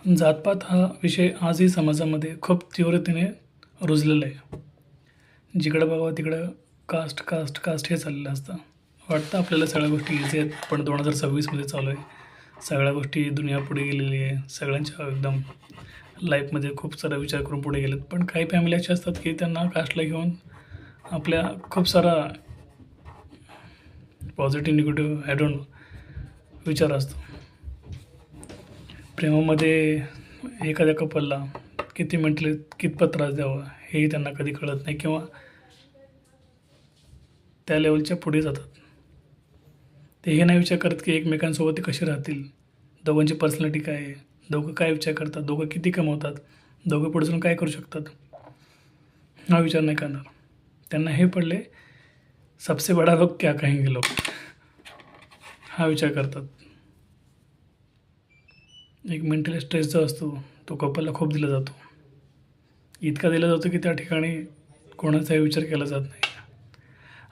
जातपात हा विषय आजही समाजामध्ये खूप तीव्रतेने रुजलेला आहे. जिकडं बघावं तिकडं कास्ट कास्ट कास्ट हे चाललेलं असतं. वाटतं आपल्याला सगळ्या गोष्टी इझी आहेत, पण 2026मध्ये चालू आहे. सगळ्या गोष्टी दुनिया पुढे गेलेली आहे. सगळ्यांच्या एकदम लाईफमध्ये खूप सारा विचार करून पुढे गेलेत. पण काही फॅमिली अशा असतात की त्यांना कास्टला घेऊन आपल्या खूप सारा positive negative I don't know विचार असतो. प्रेमामध्ये एखाद्या कपलला किती मेंटली कितपत त्रास द्यावा हेही त्यांना कधी कळत नाही किंवा त्या लेवलच्या पुढे जातात. ते हे नाही विचार करत की एकमेकांसोबत ते कसे राहतील, दोघांची पर्सनॅलिटी काय आहे, दोघं काय विचार करतात, दोघं किती कमवतात, दोघं पुढे जाऊन काय करू शकतात, हा विचार नाही करणार. त्यांना हे पडले सबसे बडा लोग क्या कहेंगे लोग, हा विचार करतात. एक मेंटली स्ट्रेस जो असतो तो कपलला खूप दिला जातो. इतका दिला जातो की त्या ठिकाणी कोणाचाही विचार केला जात नाही.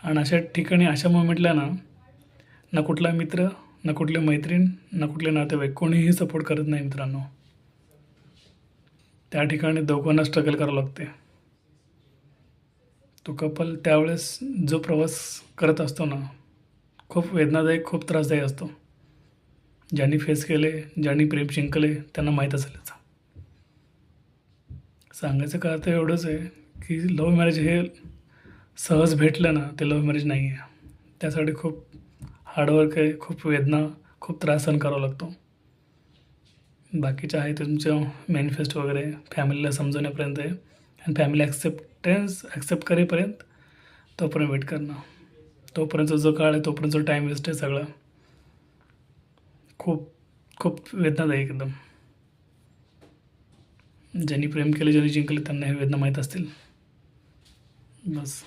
आणि अशा ठिकाणी अशा मोमेंटला ना कुठला मित्र, ना कुठली मैत्रीण, ना कुठले नातेवाईक कोणीही सपोर्ट करत नाही मित्रांनो. त्या ठिकाणी दोघांना स्ट्रगल करावं लागते. तो कपल त्यावेळेस जो प्रवास करत असतो ना, खूप वेदनादायक, खूप त्रासदायक असतो. ज्यांनी फेस केले, ज्यांनी प्रेम जिंकले त्यांना माहीत असेल याचं. सांगायचं का तर एवढंच आहे की लव्ह मॅरेज हे सहज भेटलं ना, ते लव्ह मॅरेज नाही आहे. त्यासाठी खूप हार्डवर्क आहे, खूप वेदना, खूप त्रास सहन करावा लागतो. बाकीचे आहे ते तुमचं मॅनिफेस्ट वगैरे फॅमिलीला समजवण्यापर्यंत आहे. आणि फॅमिली ॲक्सेप्ट करेपर्यंत तोपर्यंत वेट करणं. तोपर्यंत जो काळ आहे तोपर्यंत जो टाईम वेस्ट आहे सगळा खूप खूप वेदनादायक एकदम. ज्यांनी प्रेम केलं, ज्यांनी जिंकले त्यांना हे वेदना माहीत असतील. बस.